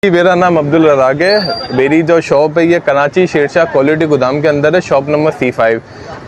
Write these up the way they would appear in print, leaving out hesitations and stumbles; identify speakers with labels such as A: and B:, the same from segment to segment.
A: जी, मेरा नाम अब्दुल रज़ाक है। मेरी जो शॉप है ये कराची शेरशाह क्वालिटी गोदाम के अंदर है, शॉप नंबर C5।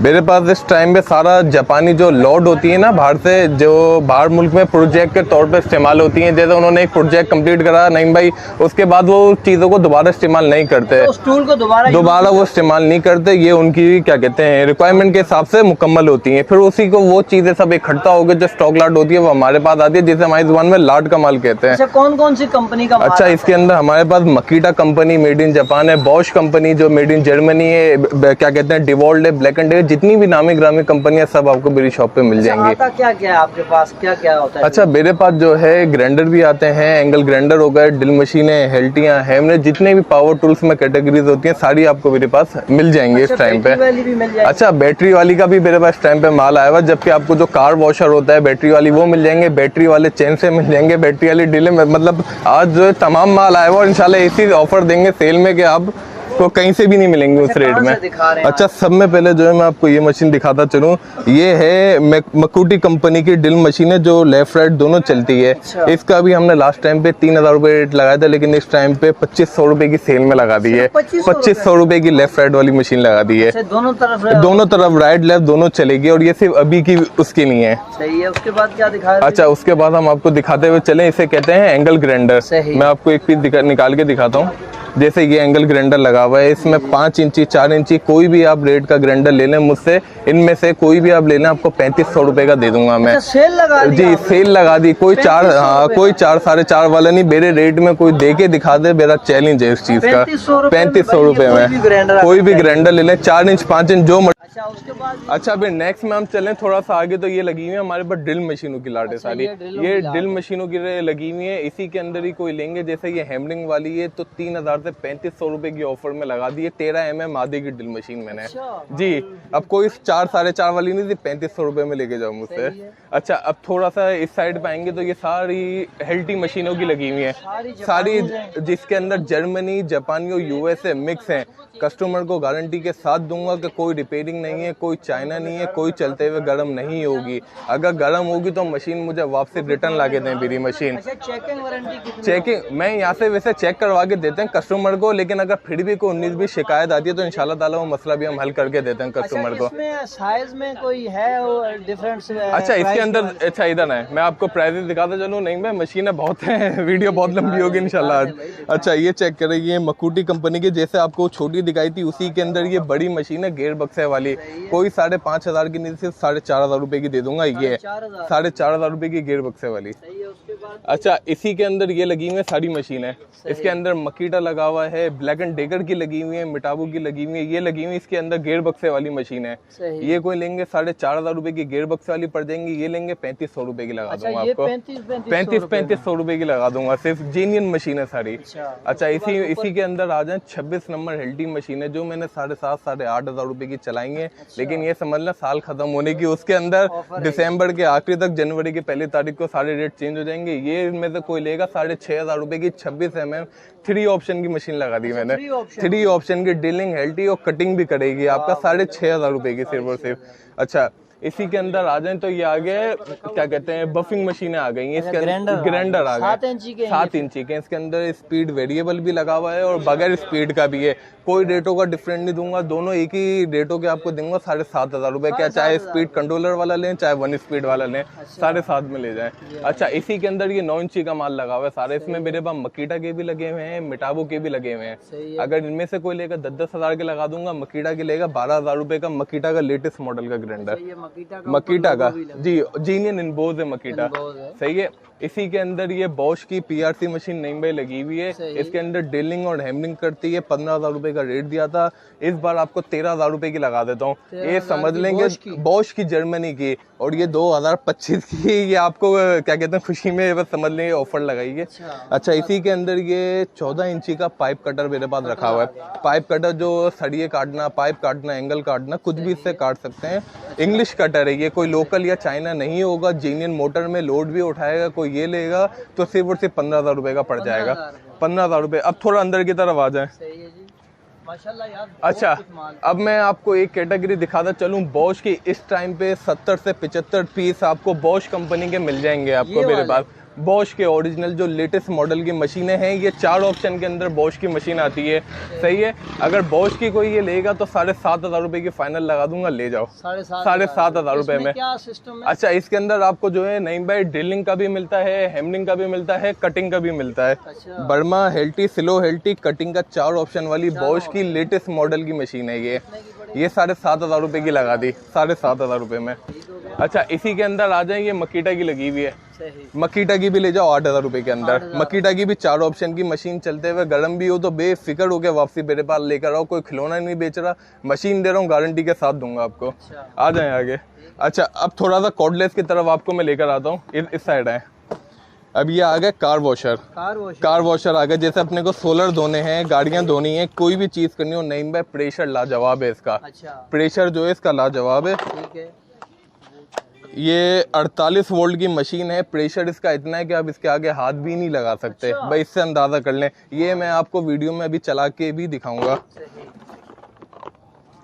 A: मेरे पास इस टाइम पे सारा जापानी जो लोड होती है ना बाहर से, जो बाहर मुल्क में प्रोजेक्ट के तौर पे इस्तेमाल होती हैं। जैसे उन्होंने एक प्रोजेक्ट कंप्लीट करा नहीं भाई, उसके बाद वो चीज़ों को दोबारा इस्तेमाल नहीं करते,
B: उस टूल को
A: दोबारा वो इस्तेमाल नहीं करते। ये उनकी क्या कहते हैं रिक्वायरमेंट के हिसाब से मुकम्मल होती हैं। फिर उसी को वो चीज़ें सब इकट्ठा होकर जो स्टॉक लाट होती है वो हमारे पास आती है, जिसे हमारी जुबान में लाट का माल कहते हैं।
B: अच्छा, कौन कौन सी कंपनी का
A: अच्छा, इसके अंदर हमारे पास मकीटा कंपनी मेड इन जापान है, बॉश कंपनी जो मेड इन जर्मनी है, क्या कहते हैं डिवॉल्ट है, ब्लैक एंड डे, जितनी भी नामी ग्रामी कंपनियां सब आपको मेरी शॉप पे मिल जाएंगी।
B: आता क्या क्या है आपके पास, क्या क्या होता है?
A: अच्छा, मेरे पास जो है ग्राइंडर भी आते हैं, एंगल ग्राइंडर हो गए, ड्रिल मशीनें, हेल्टियां, हैमरे, जितने भी पावर टूल्स में कैटेगरीज होती हैं सारी आपको मेरे पास मिल जाएंगी इस टाइम पे। अच्छा, बैटरी वाली का भी मेरे पास टाइम पे माल आया हुआ, जबकि आपको जो कार वॉशर होता है बैटरी वाली वो मिल जाएंगे, बैटरी वाले चेन से मिल जाएंगे, बैटरी वाली ड्रिल, मतलब आज जो तमाम माल आया हुआ और इंशाल्लाह ऐसी ऑफर देंगे सेल में कि आप तो कहीं से भी नहीं मिलेंगे उस रेट में। अच्छा, सब में पहले जो है मैं आपको ये मशीन दिखाता चलूँ, ये है मकूटी कंपनी की ड्रिल मशीन है जो लेफ्ट राइट दोनों चलती है।
B: अच्छा।
A: इसका भी हमने लास्ट टाइम पे 3000 रुपये रेट लगाया था, लेकिन इस टाइम पे 2500 रुपये की सेल में लगा दी है। 2500 रुपये की लेफ्ट राइट वाली मशीन लगा दी है।
B: दोनों तरफ
A: राइट लेफ्ट दोनों चलेगी, और ये सिर्फ अभी की उसकी नहीं है।
B: सही है। उसके बाद क्या दिखाया?
A: अच्छा, उसके बाद हम आपको दिखाते हुए चले, इसे कहते हैं एंगल ग्राइंडर। मैं आपको एक पीस निकाल के दिखाता हूँ। जैसे ये एंगल ग्राइंडर लगा हुआ है, इसमें 5 इंची 4 इंची कोई भी आप रेट का ग्राइंडर ले लें मुझसे, इनमें से कोई भी आप ले लें, आपको 3500 रुपए का दे दूंगा मैं।
B: सेल लगा दी?
A: जी, सेल लगा दी। कोई 4, हाँ कोई 4 साढ़े 4 वाला नहीं, मेरे रेट में कोई दे के दिखा दे, मेरा चैलेंज है इस चीज का। 3500 रुपए में कोई भी ग्राइंडर ले लें, 4 इंच 5 इंच जो।
B: अच्छा, उसके बाद
A: अच्छा, फिर नेक्स्ट में हम चलें थोड़ा सा आगे, तो ये लगी हुई है हमारे पास ड्रिल मशीनों की लाट है सारी। ये ड्रिल मशीनों की लगी हुई है, इसी के अंदर ही कोई लेंगे। जैसे ये हैमरिंग वाली है तो 3000 से 3500 रुपए की ऑफर में लगा दी है। 13 mm आधे की ड्रिल मशीन मैंने। जी, अब कोई 4 साढ़े 4 वाली नहीं थी, 3500 रुपए में लेके जाओ मुझसे। अच्छा, अब थोड़ा सा इस साइड पे आएंगे तो ये सारी हेल्टी मशीनों की लगी हुई है सारी, जिसके अंदर जर्मनी, जापानी और USA मिक्स है। कस्टमर को गारंटी के साथ दूंगा कि कोई रिपेयरिंग नहीं है, कोई चाइना नहीं है, कोई चलते हुए गर्म नहीं होगी। अगर गर्म होगी तो मशीन मुझे वापसी रिटर्न ला के दें मेरी मशीन।
B: चेकिंग वारंटी कितनी?
A: चेकिंग मैं यहाँ से वैसे चेक करवा के देते हैं कस्टमर को, लेकिन अगर फिर भी कोई 19-20 शिकायत आती है तो इंशाल्लाह ताला वो मसला भी हम हल करके देते हैं कस्टमर को।
B: इसमें साइज में कोई है डिफरेंस?
A: अच्छा, इसके अंदर अच्छा इधर है, मैं आपको प्राइसेस दिखाता चलूँ। नहीं, मैं मशीनें बहुत हैं, वीडियो बहुत लंबी होगी इंशाल्लाह आज। अच्छा, ये चेक करें, ये मकूटी कंपनी की, जैसे आपको छोटी दिखाई थी उसी के अंदर ये बड़ी मशीन है गेयर बक्से वाली। कोई 5500 की नहीं, सिर्फ 4500 रुपए की दे दूंगा। ये 4500 रुपए की गेयर बक्से वाली। अच्छा, इसी के अंदर ये लगी हुई है सारी मशीन है। इसके अंदर मकीटा लगा हुआ है, ब्लैक एंड डेकर की लगी हुई है, मिटाबू की लगी हुई है, ये लगी हुई है। इसके अंदर गेयर बक्से वाली मशीन है। ये कोई लेंगे 4500 रुपए की गेयर बक्से वाली पड़ जाएंगी, ये लेंगे 3500 रुपए की लगा दूंगा आपको। 3500 रुपए की लगा दूंगा, सिर्फ जीनियन मशीन है सारी। अच्छा, इसी के अंदर आ जाए 26 नंबर हेल्टी मशीन है, जो मैंने 7,500 साढ़े 8,000 रुपए की चलाई है। लेकिन ये समझ लें साल खत्म होने की, उसके अंदर दिसंबर के आखिरी तक, जनवरी की पहली तारीख को सारे रेट चेंज हो जाएंगे। ये इनमें से कोई लेगा 6500 रुपए की 26 mm 3 ऑप्शन की मशीन लगा दी मैंने। 3 ऑप्शन की ड्रिलिंग, हेल्टी और कटिंग भी करेगी आपका 6500 रुपए की सिर्फ और सिर्फ। अच्छा, इसी के अंदर आ जाए तो ये आगे क्या कहते हैं बफिंग मशीनें आ गई हैं। इसके अंदर ग्राइंडर आ गए 7 इंची के। इसके अंदर स्पीड वेरिएबल भी लगा हुआ है और बगैर स्पीड का भी है। कोई रेटों का डिफरेंट नहीं दूंगा, दोनों एक ही रेटों के आपको दूंगा 7500 रुपए। क्या चाहे स्पीड कंट्रोलर वाला लें चाहे 1 स्पीड वाला लें, 7.5 में ले जाएं। अच्छा, इसी के अंदर ये 9 इंची का माल लगा हुआ है सारे। इसमें मेरे पास मकीटा के भी लगे हुए हैं, मिटाबो के भी लगे हुए हैं। अगर इनमें से कोई लेगा 10-10 हजार के लगा दूंगा। मकीटा के लेगा 12,000 रुपए का, मकीटा का लेटेस्ट मॉडल का ग्राइंडर, मकीटा का। जी, जीनियन इनबोज है मकीटा, सही है। इसी के अंदर ये बॉश की PRC मशीन नई भाई लगी हुई है। इसके अंदर ड्रिलिंग और हैमरिंग करती है। 15,000 रुपए का रेट दिया था, इस बार आपको 13,000 रुपए की लगा देता हूँ। ये समझ लेंगे बॉश की जर्मनी की, और ये 2025 की। ये आपको क्या कहते हैं खुशी में बस समझ लेंगे ऑफर लगाई है। अच्छा, इसी के अंदर ये 14 इंची का पाइप कटर मेरे पास रखा हुआ है। पाइप कटर जो सरिये काटना, पाइप काटना, एंगल काटना, कुछ भी इससे काट सकते हैं। इंग्लिश कटर है ये, कोई लोकल या चाइना नहीं होगा। जीनियन मोटर में लोड भी उठाएगा। कोई ये लेगा तो सिर्फ और सिर्फ 15,000 रुपए का पड़ जाएगा। 15,000 रुपए। अब थोड़ा अंदर की तरफ आ जाए।
B: माशाल्लाह यार।
A: अच्छा, अब मैं आपको एक कैटेगरी दिखाता चलूं। बॉश की इस टाइम पे 70 से 75 पीस आपको बॉश कंपनी के मिल जाएंगे आपको मेरे पास। बॉश के ओरिजिनल जो लेटेस्ट मॉडल की मशीनें हैं, ये 4 ऑप्शन के अंदर बॉश की मशीन आती है। सही है, अगर बॉश की कोई ये लेगा तो 7,500 रुपए की फाइनल लगा दूंगा, ले जाओ 7,500 रुपए में।
B: क्या सिस्टम है?
A: अच्छा, इसके अंदर आपको जो है नहीं भाई ड्रिलिंग का भी मिलता है, हेमरिंग का भी मिलता है, कटिंग का भी मिलता है।
B: अच्छा।
A: Burma, healthy, slow healthy, cutting का 4 ऑप्शन वाली बॉश की लेटेस्ट मॉडल की मशीन है ये 7,500 रुपए की लगा दी, 7,500 रुपए में। अच्छा, इसी के अंदर आ जाए, ये मकीटा की लगी हुई है,
B: सही।
A: मकीटा की भी ले जाओ 8,000 रुपए के अंदर। मकीटा की भी 4 ऑप्शन की मशीन, चलते हुए गर्म भी हो तो बेफिक्र हो के वापसी मेरे पास लेकर आओ, कोई खिलौना नहीं बेच रहा, मशीन दे रहा हूँ, गारंटी के साथ दूंगा आपको।
B: अच्छा।
A: आ जाए आगे। अच्छा, अब थोड़ा सा कॉर्डलेस की तरफ आपको मैं लेकर आता हूँ, इस साइड है। अब ये आ गया कार वॉशर। कार वॉशर आ गया, जैसे अपने को सोलर धोने हैं, गाड़ियां धोनी है, कोई भी चीज करनी हो, नहीं भाई प्रेशर लाजवाब है इसका।
B: अच्छा।
A: प्रेशर जो है इसका लाजवाब है।
B: ठीक है।
A: ये 48 वोल्ट की मशीन है, प्रेशर इसका इतना है कि आप इसके आगे हाथ भी नहीं लगा सकते।
B: अच्छा।
A: भाई इससे अंदाजा कर लें, ये मैं आपको वीडियो में अभी चला के भी दिखाऊंगा।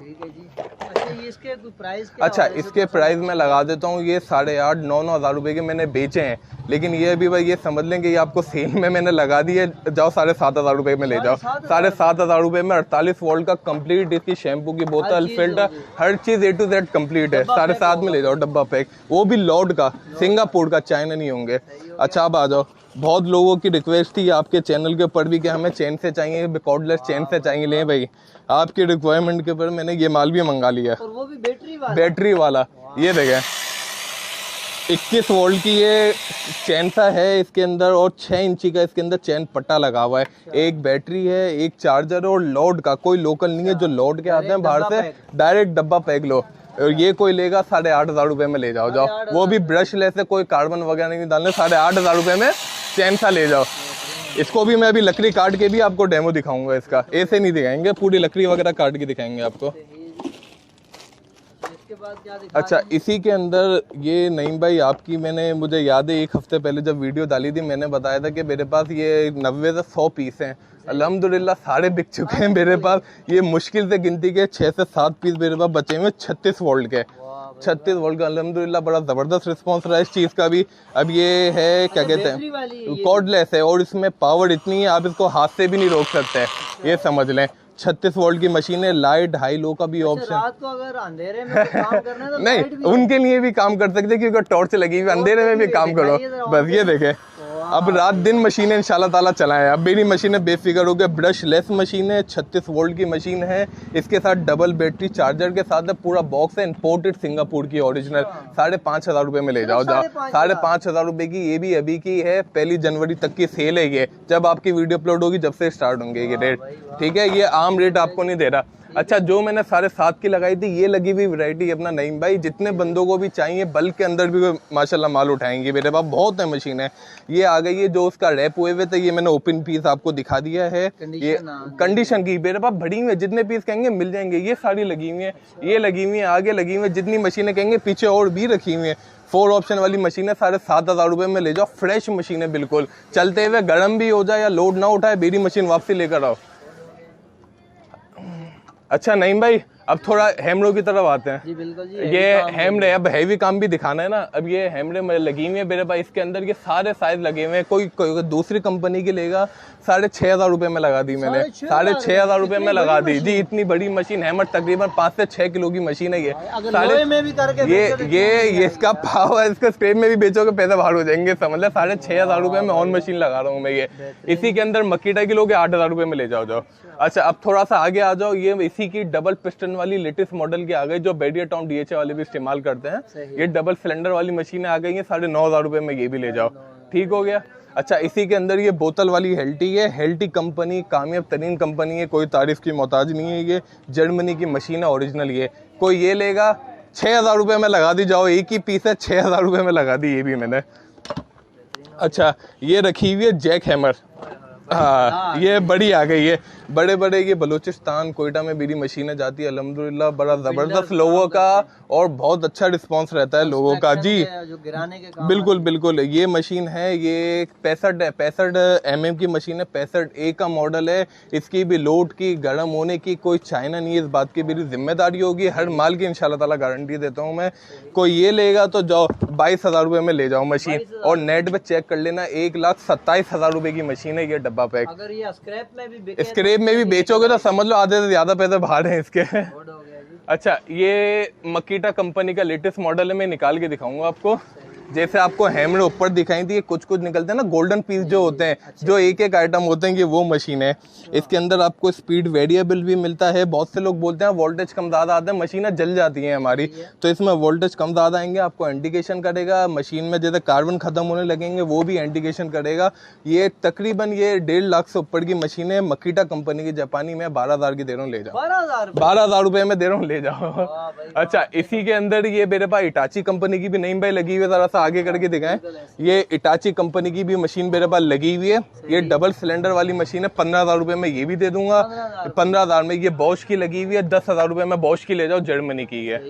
B: ठीक है जी। अच्छा, ये इसके कोई प्राइस क्या?
A: अच्छा, इसके प्राइस मैं लगा देता हूँ, ये 8,500-9,000 9,000 रुपए के मैंने बेचे हैं, लेकिन ये भी भाई ये समझ लें कि ये आपको सेल में मैंने लगा दिए, जाओ 7,500 रुपए में ले जाओ। 7,500 रुपए में 48 वोल्ट का कंप्लीट, इसकी शैम्पू की बोतल, फिल्टर, हर चीज A to Z कंप्लीट है। 7,500 में ले जाओ, डब्बा पैक, वो भी लॉर्ड का, सिंगापुर का, चाइना नहीं होंगे। अच्छा, अब आ जाओ, बहुत लोगों की रिक्वेस्ट थी आपके चैनल के ऊपर भी कि हमें चैन से चाहिए, कॉर्डलेस चैन से चाहिए। ले भाई, आपकी रिक्वायरमेंट के ऊपर मैंने ये माल भी मंगा लिया,
B: और वो भी बैटरी
A: वाला। ये देखें, 21 वोल्ट की ये चैन सा है इसके अंदर, और 6 इंची का इसके अंदर चैन पट्टा लगा हुआ है। एक बैटरी है, एक चार्जर, और लोड का कोई लोकल नहीं है, जो लोड के आते हैं बाहर से, डायरेक्ट डब्बा पैक लो। और ये कोई लेगा 8,500 रुपए में ले जाओ, वो भी ब्रश लेस है, कोई कार्बन वगैरह नहीं डालने, 8,500 रुपए में चैन सा ले जाओ। इसको भी मैं अभी लकड़ी काट के भी आपको डेमो दिखाऊंगा इसका, ऐसे नहीं दिखाएंगे, पूरी लकड़ी वगैरह काट के दिखाएंगे आपको।
B: इसके बाद क्या दिखा?
A: अच्छा, इसी के अंदर ये नईम भाई आपकी, मैंने मुझे याद है 1 हफ्ते पहले जब वीडियो डाली थी, मैंने बताया था कि मेरे पास ये 90 से 100 पीस हैं। अल्हम्दुलिल्लाह सारे बिक चुके हैं मेरे पास। ये मुश्किल से गिनती के 6 से 7 पीस मेरे पास बचे हुए 36 वोल्ट के। 36 वोल्ट का अल्हम्दुलिल्लाह बड़ा ज़बरदस्त रिस्पांस रहा है इस चीज़ का भी। अब ये है क्या कहते हैं, कॉर्डलेस है, और इसमें पावर इतनी है आप इसको हाथ से भी नहीं रोक सकते, ये समझ लें। 36 वोल्ट की मशीन है, लाइट हाई लो का भी ऑप्शन।
B: रात को अगर अंधेरे में काम करना है तो
A: नहीं, उनके लिए भी काम कर सकते, क्योंकि टॉर्च लगी हुई, अंधेरे में भी काम करो, बस ये देखे। अब रात दिन मशीनें इंशाल्लाह ताला चलाएं। अब मेरी मशीनें बेफिक्र हो गए, ब्रश लेस मशीन है, 36 वोल्ट की मशीन है, इसके साथ डबल बैटरी चार्जर के साथ है, पूरा बॉक्स है, इंपोर्टेड सिंगापुर की ओरिजिनल। 5,500 रुपए में ले जाओ, 5,500 रुपए की। ये भी अभी की है, 1 जनवरी तक की सेल है ये, जब आपकी वीडियो अपलोड होगी जब से स्टार्ट होंगे ये रेट, ठीक है। ये आम रेट आपको नहीं दे रहा। अच्छा, जो मैंने 7.5 की लगाई थी, ये लगी हुई वैरायटी अपना नईम भाई, जितने बंदों को भी चाहिए बल्क के अंदर भी माशाल्लाह माल उठाएंगे, मेरे पास बहुत है मशीनें। ये आ गई है जो उसका रैप हुए हुए थे, ये मैंने ओपन पीस आपको दिखा दिया है, ये कंडीशन की मेरे पास भरी हुई है, जितने पीस कहेंगे मिल जाएंगे। ये सारी लगी हुई है, ये लगी हुई है, आगे लगी हुई है, जितनी मशीनें कहेंगे पीछे और भी रखी हुई है। 4 ऑप्शन वाली मशीन है, 7,500 रुपए में ले जाओ, फ्रेश मशीन है बिल्कुल, चलते हुए गर्म भी हो जाए या लोड ना उठाए, मेरी मशीन वापसी लेकर आओ। अच्छा नईम भाई, अब थोड़ा हैमरों की तरफ आते हैं।
B: जी बिल्कुल जी।
A: ये हैमरे, अब हैवी काम भी दिखाना है ना। अब ये हैमरे लगी हुई है मेरे पास, इसके अंदर ये सारे साइज लगे हुए हैं। कोई दूसरी कंपनी की लेगा 6,500 रुपए में लगा दी मैंने, 6,500 रुपए में लगा दी जी। इतनी बड़ी मशीन, हैमर तकरीबन 5 से 6 किलो की मशीन है ये।
B: में भी करके
A: ये इसका पावर, इसका स्क्रैप में भी बेचोगे पैसे बाहर हो जाएंगे, समझ ले। 6,500 रुपए में ऑन मशीन लगा रहा हूँ मैं ये। इसी के अंदर मकीटा की लोगे 8,000 रुपए में ले जाओ। अच्छा, अब थोड़ा सा आगे आ जाओ, ये इसी की डबल पिस्टन वाली लेटेस्ट मॉडल की आ गई, जो बेडिया टाउन DHA वाले भी इस्तेमाल करते हैं। ये डबल सिलेंडर वाली मशीनें आ गई हैं, 9,500 रुपए में, ये भी ले जाओ, ठीक हो गया। अच्छा, इसी के अंदर ये बोतल वाली हेल्टी है, हेल्टी कंपनी कामयाब तरीन कंपनी है, कोई तारीफ की मोहताज नहीं है। ये जर्मनी की मशीन है ओरिजिनल। ये कोई ये लेगा 6,000 रुपए में लगा दी, जाओ, एक ही पीस है, 6,000 रुपए में लगा दी, ये भी मैंने। अच्छा, ये रखी हुई है जैक हैमर, हाँ ये बड़ी आ गई है, बड़े बड़े ये बलूचिस्तान कोयटा में मेरी मशीनें जाती है अल्हम्दुलिल्लाह, बड़ा जबरदस्त लोगों का और बहुत अच्छा रिस्पांस रहता है लोगों का जी।
B: जो गिराने के काम
A: बिल्कुल बिल्कुल, ये मशीन है, ये 65 mm की मशीन है, 65A का मॉडल है। इसकी भी लोड की गर्म होने की कोई चाइना नहीं है, इस बात की मेरी जिम्मेदारी होगी, हर माल की इंशाल्लाह ताला गारंटी देता हूँ मैं। कोई ये लेगा तो जाओ 22,000 रुपये में ले जाओ मशीन, और नेट पे चेक कर लेना 1,27,000 रुपये की मशीन है ये डब्बा पैक।
B: अगर ये स्क्रैप में भी बिके
A: स्क्रैप में भी बेचोगे तो समझ लो आधे से ज्यादा पैसे बाहर हैं इसके।
B: हो गया जी।
A: अच्छा, ये मकीटा कंपनी का लेटेस्ट मॉडल है, मैं निकाल के दिखाऊंगा आपको। जैसे आपको हैमर ऊपर दिखाई थी, कुछ कुछ निकलते हैं ना गोल्डन पीस जो होते हैं, जो एक एक आइटम होते हैं, ये वो मशीन है। इसके अंदर आपको स्पीड वेरिएबल भी मिलता है। बहुत से लोग बोलते हैं वोल्टेज कम ज़्यादा आते हैं, मशीनें जल जाती हैं हमारी, तो इसमें वोल्टेज कम ज़्यादा आएंगे, आपको इंडिकेशन करेगा। मशीन में जैसे कार्बन ख़त्म होने लगेंगे वो भी इंडिकेशन करेगा। ये तकरीबन ये 1.5 लाख से ऊपर की मशीन है, मकीटा कंपनी की, जापानी में 12,000 की दे रहा हूँ, ले जाओ। 12,000 रुपये में दे रहा हूँ, ले जाओ। अच्छा, इसी के अंदर ये मेरे पास इटाची कंपनी की भी नहीं भाई लगी हुई है, ज़रा सा आगे करके दिखाएं। ये इटाची कंपनी की भी मशीन मेरे पास लगी हुई है, ये डबल सिलेंडर वाली मशीन है, 15,000 रुपये में ये भी दे दूंगा। 15,000 में ये बॉश की लगी हुई है, 10,000 रुपये में बॉश की ले जाओ, जर्मनी की है।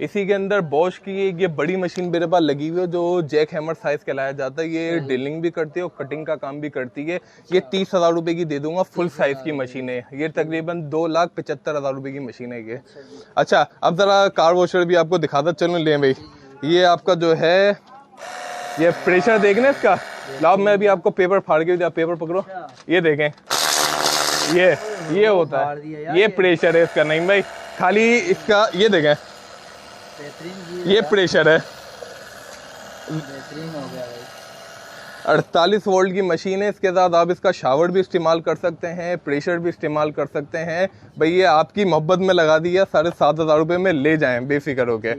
A: इसी के अंदर बॉश की ये बड़ी मशीन मेरे पास लगी हुई है, जो जैक हैमर साइज कहलाया जाता है। ये ड्रिलिंग भी करती है और कटिंग का काम भी करती है। ये 30,000 रुपये की दे दूंगा, फुल साइज की मशीन है ये, तकरीबन 2,75,000 रुपये की मशीन है ये। अच्छा, अब जरा कार वॉशर भी आपको दिखाता चलो, ले भाई। ये आपका जो है ये प्रेशर देखना इसका, लाओ मैं अभी आपको पेपर फाड़ के, पेपर पकड़ो, ये देखें, ये होता है, ये प्रेशर है इसका। नहीं भाई, खाली इसका ये देखें, ये प्रेशर है। 48 वोल्ट की मशीन है, इसके साथ आप इसका शावर भी इस्तेमाल कर सकते हैं, प्रेशर भी इस्तेमाल कर सकते हैं। भाई ये आपकी मोहब्बत में लगा दी है, 7,500 रुपये में ले जाएं बेफिक्र होके।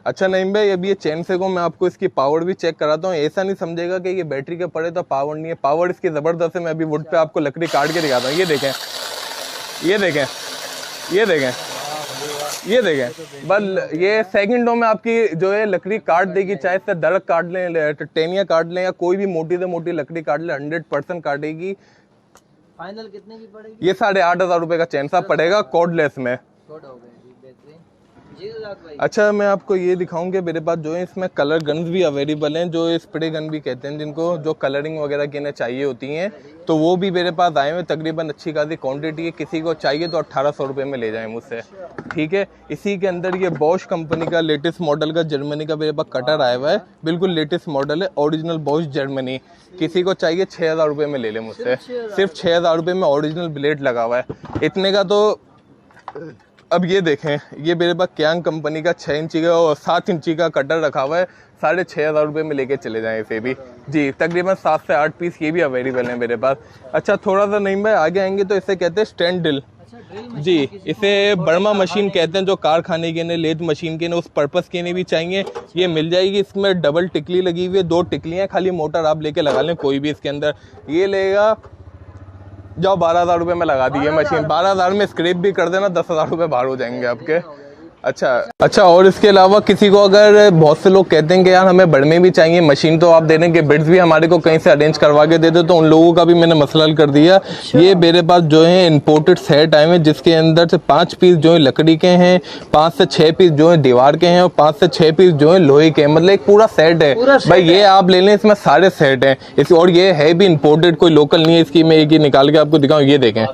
A: अच्छा नहीं भाई, अभी ये चैन से को मैं आपको इसकी पावर भी चेक कराता हूँ। ऐसा नहीं समझेगा कि ये बैटरी के पड़े तो पावर नहीं है, पावर इसकी ज़बरदस्त है। मैं अभी वुड पे आपको लकड़ी काट के दिखाता हूँ, ये देखें, ये देखें, ये देखें, ये देखें। बस ये सेकंडों में आपकी जो है लकड़ी काट देगी, चाहे इससे दरख्त काट लें, टेनिया काट लें, या कोई भी मोटी से मोटी लकड़ी काट लें, 100% काटेगी।
B: फाइनल कितने की पड़ेगी?
A: ये 8,500 रुपये का चैन सा पड़ेगा कॉर्डलेस में। अच्छा, मैं आपको ये दिखाऊंगा, मेरे पास जो है इसमें कलर गन्स भी अवेलेबल हैं, जो स्प्रे गन भी कहते हैं जिनको, जो कलरिंग वगैरह के लिए चाहिए होती हैं, तो वो भी मेरे पास आए हुए, तकरीबन अच्छी खासी क्वांटिटी है। किसी को चाहिए तो 1,800 रुपये में ले जाएं मुझसे, ठीक है। इसी के अंदर ये बॉश कंपनी का लेटेस्ट मॉडल का जर्मनी का मेरे पास कटर आया हुआ है, बिल्कुल लेटेस्ट मॉडल है, ओरिजिनल बॉश जर्मनी। किसी को चाहिए 6,000 रुपये में ले ले मुझसे, सिर्फ 6,000 रुपये में ओरिजिनल ब्लेड लगा हुआ है। इतने का तो अब ये देखें, ये मेरे पास क्यांग कंपनी का 6 इंची का और 7 इंची का कटर रखा हुआ है, 6,500 रुपये में लेके चले जाएं इसे भी जी। तकरीबन 7 से 8 पीस ये भी अवेलेबल है मेरे पास। अच्छा, थोड़ा सा नहीं भाई आगे आएंगे तो इसे कहते हैं स्टैंड ड्रिल जी, इसे बर्मा मशीन कहते हैं, जो कारखाने के लिए, लेथ मशीन के लिए, उस पर्पस के लिए भी चाहिए, ये मिल जाएगी। इसमें डबल टिकली लगी हुई है, 2 टिकलियाँ, खाली मोटर आप लेके लगा लें कोई भी इसके अंदर। ये लेगा जाओ 12,000 रुपये में लगा दी है मशीन, 12,000 में स्क्रैप भी कर देना, 10,000 रुपये बाहर हो जाएंगे आपके। अच्छा, और इसके अलावा किसी को, अगर बहुत से लोग कहते हैं कि यार हमें बड़ में भी चाहिए मशीन, तो आप दे दें कि बिड्स भी हमारे को कहीं से अरेंज करवा के दे दो, तो उन लोगों का भी मैंने मसला हल कर दिया। ये मेरे पास जो है इंपोर्टेड सेट आए हैं, जिसके अंदर से 5 पीस जो है लकड़ी के हैं, 5 से 6 पीस जो है दीवार के हैं, और 5 से 6 पीस जो है लोहे के हैं, मतलब एक पूरा सेट है भाई। ये आप ले लें, इसमें सारे सेट हैं इस, और ये है भी इंपोर्टेड, कोई लोकल नहीं है। इसकी मैं एक ही निकाल के आपको दिखाऊँ, ये देखें,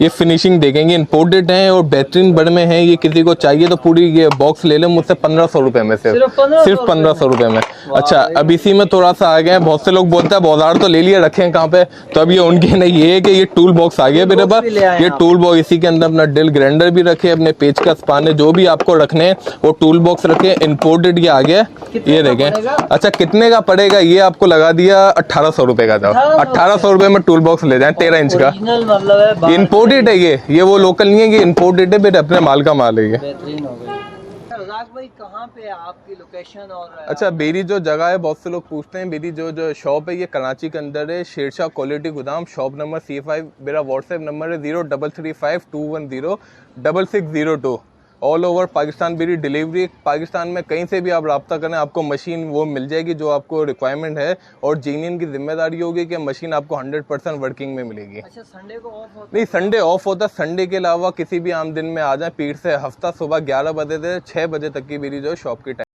A: ये फिनिशिंग देखेंगे, इंपोर्टेड है और बेहतरीन बड़ में है। ये किसी को चाहिए तो पूरी ये बॉक्स ले ले मुझसे 1,500 रुपये में, सिर्फ 1,500 रुपये में। अच्छा, अब इसी में थोड़ा सा आ गया, बहुत से लोग बोलते हैं बाजार तो ले लिया, रखे कहाँ पे, तो अब ये उनकी नहीं, ये है कि ये टूल बॉक्स आ गया मेरे पास। ये टूल बॉक्स, इसी के अंदर अपना ड्रिल ग्राइंडर भी रखे, अपने पेच का स्पाने जो भी आपको रखने हैं वो टूल बॉक्स रखे, इंपोर्टेड ये आ गया, ये देखें। अच्छा, कितने का पड़ेगा, ये आपको लगा दिया 1,800 रुपये का था। 1,800 रुपये में टूल बॉक्स ले जाए, 13 इंच का, इंपोर्टेड है ये वो लोकल नहीं है, ये इंपोर्टेड है, बेटे अपने माल का माल है ये।
B: भाई कहाँ पे आपकी लोकेशन? और
A: अच्छा, मेरी जो जगह है, बहुत से लोग पूछते हैं, मेरी जो शॉप है ये कराची के अंदर है, शेरशाह क्वालिटी गोदाम, शॉप नंबर C5। मेरा व्हाट्सएप नंबर है 0335210602। ऑल ओवर पाकिस्तान मेरी डिलीवरी, पाकिस्तान में कहीं से भी आप रब्ता करें आपको मशीन वो मिल जाएगी जो आपको रिक्वायरमेंट है, और जीनियन की जिम्मेदारी होगी कि मशीन आपको 100% वर्किंग में मिलेगी।
B: अच्छा, संडे को ऑफ होता
A: नहीं, संडे ऑफ होता है, संडे के अलावा किसी भी आम दिन में आ जाए, पीर से हफ्ता सुबह 11 बजे से 6 बजे तक की मेरी जो शॉप की टाइम